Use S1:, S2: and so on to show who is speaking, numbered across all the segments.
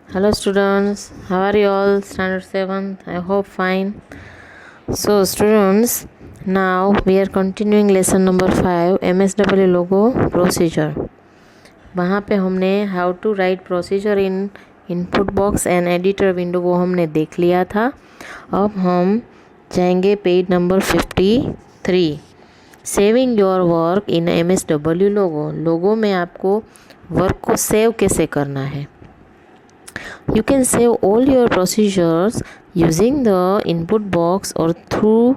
S1: Hello students, how are you all? Standard 7th, I hope fine. So students, now we are continuing lesson number 5 MSW logo procedure. वहाँ पे हमने how to write procedure in input box and editor window वो हमने देख लिया था. अब हम जाएंगे page number 53, saving your work in MSW Logo. Logo में आपको वर्क को सेव कैसे करना है. You can save all your procedures using the input box or through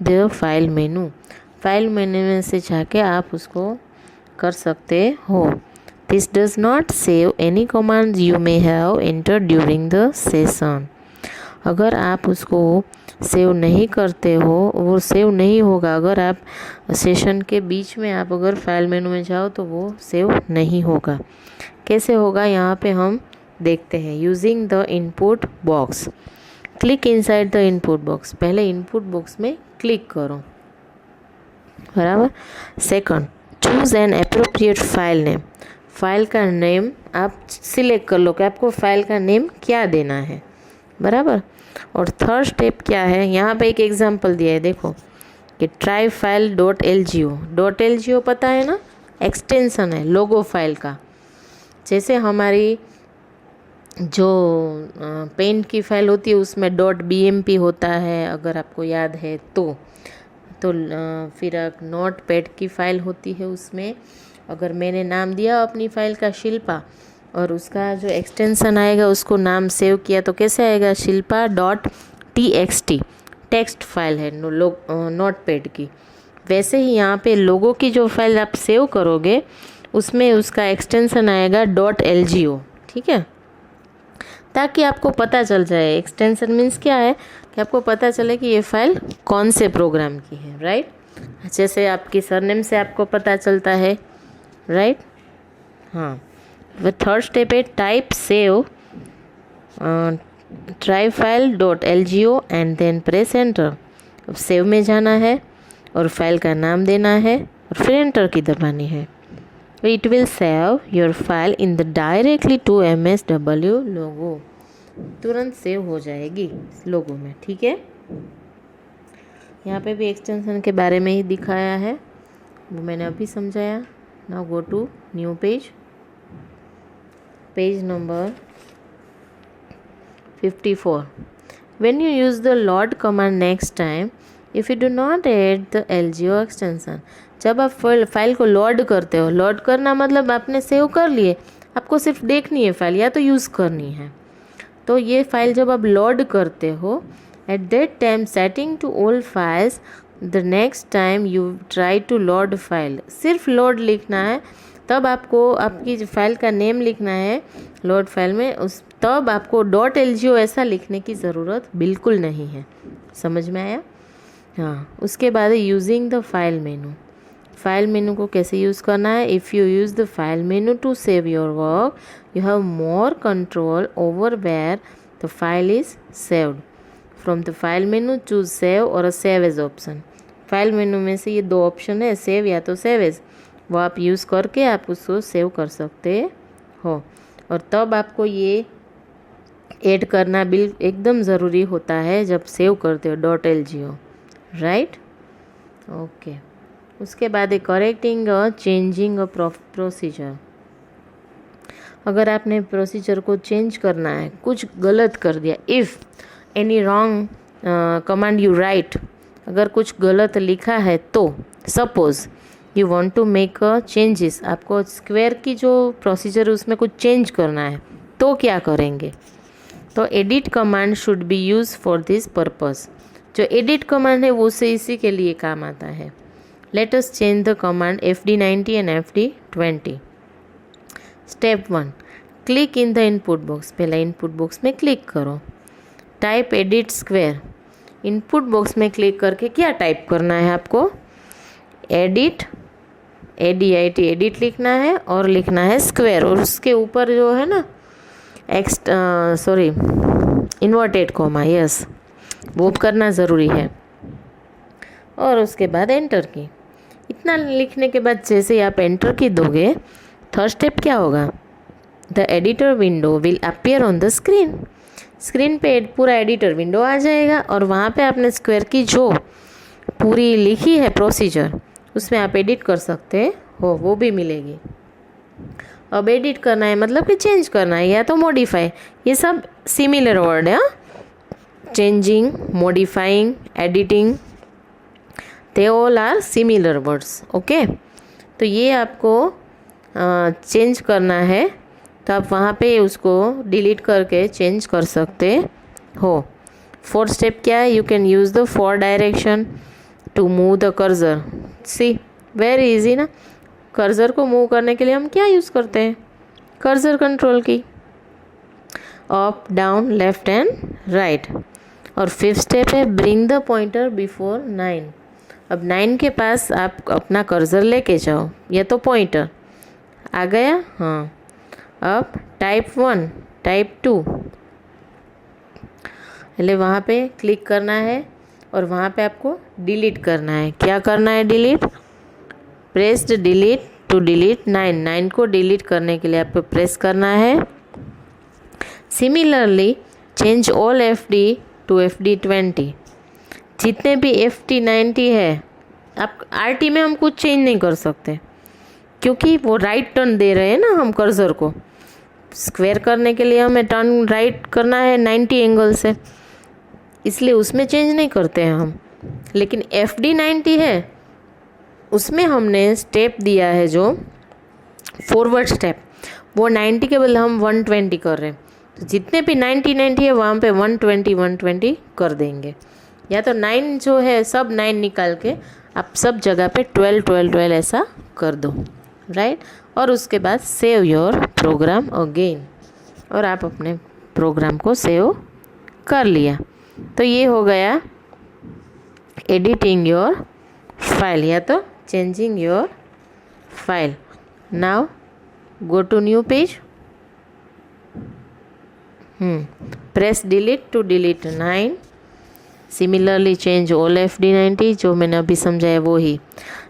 S1: the file menu. File menu में से जाके आप उसको कर सकते हो. This does not save any commands you may have entered during the session. अगर आप उसको सेव नहीं करते हो, वो सेव नहीं होगा. अगर आप सेशन के बीच में आप अगर फाइल मेनू में जाओ तो वो सेव नहीं होगा. कैसे होगा यहाँ पे हम देखते हैं. Using the input box, click inside the input box. पहले इनपुट बॉक्स में क्लिक करो, बराबर. Second, choose an appropriate file name. File का नेम आप सिलेक्ट कर लो कि आपको फाइल का नेम क्या देना है, बराबर. और थर्ड स्टेप क्या है, यहाँ पे एक एग्जांपल दिया है, देखो कि ट्राई फाइल .lgo पता है ना, एक्सटेंशन है लोगो फाइल का. जैसे हमारी जो पेंट की फाइल होती है उसमें .bmp होता है, अगर आपको याद है तो फिर नोट पैड की फ़ाइल होती है. उसमें अगर मैंने नाम दिया अपनी फ़ाइल का शिल्पा और उसका जो एक्सटेंशन आएगा उसको नाम सेव किया तो कैसे आएगा, शिल्पा .txt. टेक्स्ट फाइल है नोट पैड की. वैसे ही यहाँ पे लोगों की जो फाइल आप सेव करोगे उसमें उसका एक्सटेंशन आएगा .lgo. ठीक है, ताकि आपको पता चल जाए. एक्सटेंशन मीन्स क्या है कि आपको पता चले कि ये फाइल कौन से प्रोग्राम की है, राइट. जैसे आपकी सरनेम से आपको पता चलता है, राइट. हाँ, वो थर्ड स्टेप है type save try file .lgo and then press enter. अब सेव में जाना है और फाइल का नाम देना है और फिर एंटर की दबानी है. It will save your file in the directly to MSW logo. तुरंत सेव हो जाएगी लोगो में. ठीक है, यहाँ पे भी एक्सटेंशन के बारे में ही दिखाया है, वो मैंने अभी समझाया. Now go to new page number 54. When you use the load command next time, if you do not add the LGO extension, जब आप फाइल को लोड करते हो, लोड करना मतलब आपने सेव कर लिए, आपको सिर्फ देखनी है फाइल या तो यूज़ करनी है. तो ये फाइल जब आप लोड करते हो, at that time setting to all files the next time you try to load file. सिर्फ लोड लिखना है, तब आपको आपकी फाइल का नेम लिखना है लोड फाइल में. तब आपको .lgo ऐसा लिखने की ज़रूरत बिल्कुल नहीं है. समझ में आया. हाँ, उसके बाद using the file menu. File menu को कैसे यूज़ करना है. If you use the file menu to save your work, you have more control over where the file is saved. From the file menu choose save और save as option. File menu में से ये दो option है, save या तो save as, वो आप यूज़ करके आप उसको सेव कर सकते हो. और तब आपको ये ऐड करना एकदम ज़रूरी होता है जब सेव करते हो .lgo, राइट. ओके, उसके बाद करेक्टिंग चेंजिंग प्रोसीजर. अगर आपने प्रोसीजर को चेंज करना है, कुछ गलत कर दिया, if any wrong command you write, अगर कुछ गलत लिखा है तो suppose you want to make changes, आपको स्क्वायर की जो प्रोसीजर है उसमें कुछ चेंज करना है तो क्या करेंगे. तो edit command should be use for this purpose. जो एडिट कमांड है वो से इसी के लिए काम आता है. Let us change the command FD90 and FD20. Step 1. Click in the input box. पहले input box में क्लिक करो. Type edit square. input box में क्लिक करके क्या टाइप करना है आपको, edit एडिट लिखना है और लिखना है स्क्वायर, और उसके ऊपर जो है ना इन्वर्टेड कॉमा, यस, वो करना ज़रूरी है. और उसके बाद एंटर की. इतना लिखने के बाद जैसे ही आप एंटर की दोगे, थर्ड स्टेप क्या होगा, the editor window will appear on the screen. Screen पे पूरा एडिटर विंडो आ जाएगा और वहाँ पे आपने स्क्वायर की जो पूरी लिखी है प्रोसीजर उसमें आप एडिट कर सकते हो, वो भी मिलेगी। अब एडिट करना है मतलब कि चेंज करना है या तो मॉडिफाई, ये सब सिमिलर वर्ड है। Changing, modifying, editing, they all are similar words. Okay, तो ये आपको चेंज करना है तो आप वहाँ पे उसको डिलीट करके चेंज कर सकते हो। फोर्थ स्टेप क्या है? You can use the four direction to move the cursor. See, very easy ना। कर्सर को मूव करने के लिए हम क्या यूज़ करते हैं? Cursor control key, up, down, left and right. और फिफ्थ स्टेप है ब्रिंग द पॉइंटर बिफोर 9। अब 9 के पास आप अपना कर्सर लेके जाओ, या तो पॉइंटर आ गया। हाँ, अब टाइप 1, टाइप 2, पहले वहाँ पे क्लिक करना है और वहाँ पे आपको डिलीट करना है। क्या करना है? Delete. Pressed delete to delete 9। 9 को डिलीट करने के लिए आपको प्रेस करना है। Similarly change all FD to FD 20। जितने भी FD 90 है, आप RT में हम कुछ चेंज नहीं कर सकते क्योंकि वो राइट टर्न दे रहे हैं ना हम कर्सर को। स्क्वायर करने के लिए हमें टर्न राइट करना है 90 एंगल से, इसलिए उसमें चेंज नहीं करते हैं हम। लेकिन FD 90 है, उसमें हमने स्टेप दिया है जो फॉरवर्ड स्टेप, वो 90 के बदले हम 120 कर रहे हैं। तो जितने भी 90 है वहाँ पे 120 कर देंगे। या तो 9 जो है सब 9 निकाल के आप सब जगह पे 12 ऐसा कर दो, राइट। और उसके बाद सेव योर प्रोग्राम अगेन, और आप अपने प्रोग्राम को सेव कर लिया। तो ये हो गया एडिटिंग योर फाइल या तो changing your file. Now go to new page, press delete to delete 9। Similarly change all FD 90, जो मैंने अभी समझाया वो ही।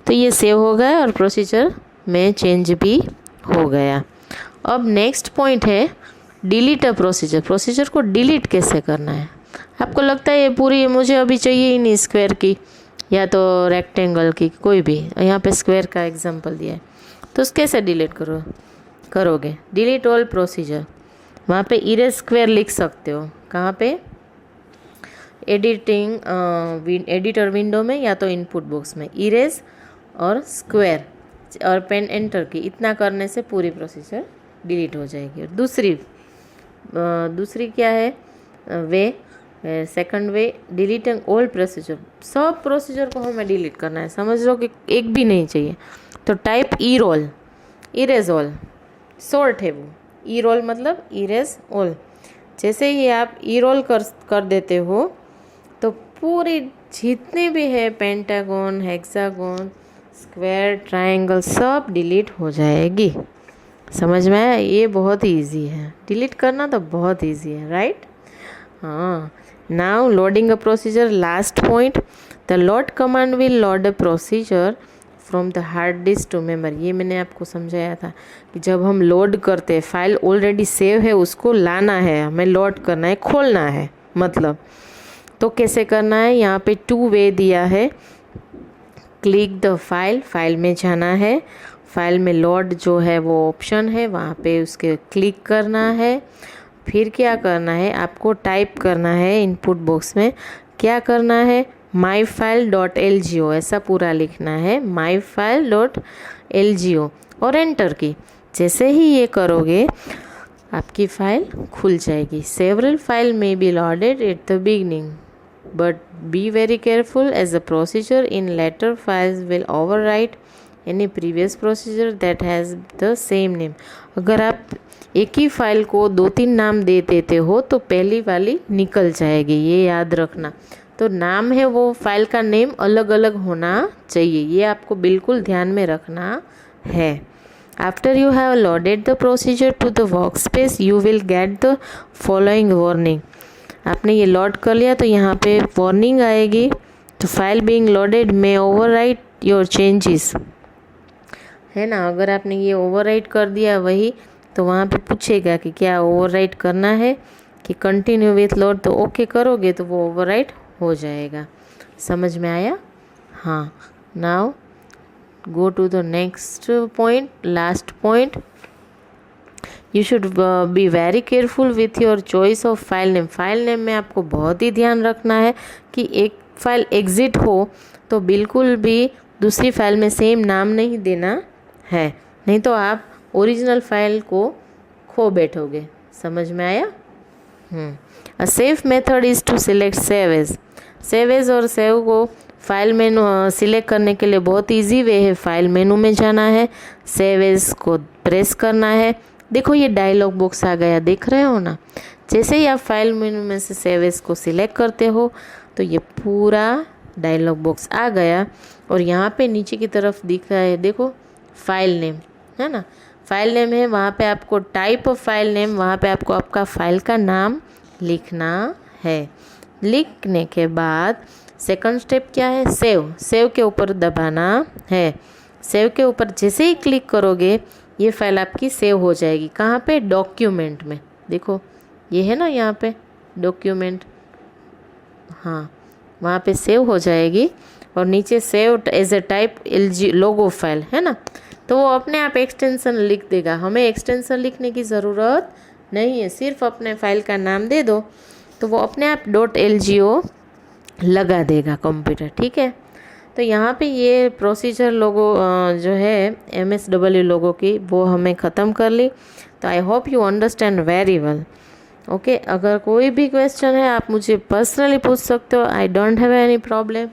S1: तो ये सेव हो गया और प्रोसीजर में चेंज भी हो गया। अब नेक्स्ट पॉइंट है डिलीट अ प्रोसीजर। प्रोसीजर को डिलीट कैसे करना है? आपको लगता है ये पूरी मुझे अभी चाहिए ही नहीं, स्क्वायर की या तो रेक्टेंगल की, कोई भी। यहाँ पे स्क्वायर का एग्जांपल दिया है, तो उसके कैसे डिलीट करोगे? डिलीट ऑल प्रोसीजर, वहाँ पे इरेज स्क्वायर लिख सकते हो। कहाँ पे? एडिटर विंडो में या तो इनपुट बॉक्स में इरेज और स्क्वायर और पेन एंटर की, इतना करने से पूरी प्रोसीजर डिलीट हो जाएगी। और दूसरी क्या है way? Second way deleting all procedure. सब प्रोसीजर को हमें डिलीट करना है, समझ लो कि एक भी नहीं चाहिए। तो टाइप ई-रोल, इरेज ऑल, शॉर्ट है वो। ई-रोल मतलब इरेज ऑल। जैसे ही आप ई-रोल कर देते हो तो पूरी जितने भी है पेंटागन, हेक्सागन, स्क्वायर, ट्रायंगल, सब डिलीट हो जाएगी। समझ में आया? ये बहुत ईजी है, डिलीट करना तो बहुत ईजी है, राइट। हाँ, now loading a procedure, last point. The load command will load a procedure from the hard disk to memory. ये मैंने आपको समझाया था कि जब हम लोड करते हैं, फाइल ऑलरेडी सेव है उसको लाना है, हमें लोड करना है, खोलना है मतलब। तो कैसे करना है? यहाँ पे 2 वे दिया है। क्लिक द फाइल में जाना है, फाइल में लोड जो है वो ऑप्शन है, वहाँ पे उसके क्लिक करना है। फिर क्या करना है? आपको टाइप करना है इनपुट बॉक्स में। क्या करना है? myfile.lgo, ऐसा पूरा लिखना है, myfile.lgo, और एंटर की। जैसे ही ये करोगे आपकी फाइल खुल जाएगी। सेवरल फाइल में be loaded at the beginning, but be very careful as the procedure in later files will overwrite any previous procedure that has the same name। अगर आप एक ही फाइल को 2-3 नाम दे देते हो तो पहली वाली निकल जाएगी, ये याद रखना। तो नाम है वो फाइल का नेम अलग अलग होना चाहिए, ये आपको बिल्कुल ध्यान में रखना है। After you have loaded the procedure to the workspace, you will get the following warning। आपने ये लोड कर लिया तो यहाँ पे वार्निंग आएगी, तो file being loaded may overwrite your changes, है ना। अगर आपने ये ओवरराइट कर दिया वही तो वहाँ पे पूछेगा कि क्या ओवरराइट करना है कि कंटिन्यू विथ लोड, तो ओके करोगे तो वो ओवरराइट हो जाएगा। समझ में आया? हाँ। Now go to the next point, last point. You should be very careful with your choice of file name. File name में आपको बहुत ही ध्यान रखना है कि एक फाइल एग्जिट हो तो बिल्कुल भी दूसरी फाइल में सेम नाम नहीं देना है, नहीं तो आप ओरिजिनल फाइल को खो बैठोगे। समझ में आया? A safe method is to select save as. Save as और सेव को फाइल मेनू सिलेक्ट करने के लिए बहुत इजी वे है। फाइल मेनू में जाना है, सेव एज को प्रेस करना है। देखो ये डायलॉग बॉक्स आ गया, देख रहे हो ना? जैसे ही आप फाइल मेनू में से सेव एज को सिलेक्ट करते हो तो ये पूरा डायलॉग बॉक्स आ गया और यहाँ पे नीचे की तरफ दिख रहा है, देखो फाइल नेम है ना, फाइल नेम है, वहाँ पे आपको टाइप ऑफ फाइल नेम, वहाँ पे आपको आपका फाइल का नाम लिखना है। लिखने के बाद सेकंड स्टेप क्या है? सेव। सेव के ऊपर दबाना है। सेव के ऊपर जैसे ही क्लिक करोगे ये फाइल आपकी सेव हो जाएगी। कहाँ पे? डॉक्यूमेंट में। देखो ये है ना यहाँ पे डॉक्यूमेंट, हाँ वहाँ पे सेव हो जाएगी और नीचे save as a type LG logo file है ना, तो वो अपने आप एक्सटेंशन लिख देगा। हमें एक्सटेंशन लिखने की ज़रूरत नहीं है, सिर्फ अपने फाइल का नाम दे दो तो वो अपने आप .lgo लगा देगा कंप्यूटर। ठीक है, तो यहाँ पे ये प्रोसीजर लोगो जो है MSW लोगो की वो हमें ख़त्म कर ली। तो I hope you understand very well. Okay, अगर कोई भी क्वेश्चन है आप मुझे पर्सनली पूछ सकते हो, I don't have any problem.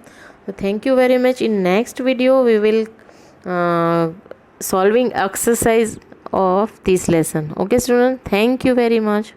S1: तो thank you very much. In next video we will solving exercise of this lesson. Okay student, thank you very much.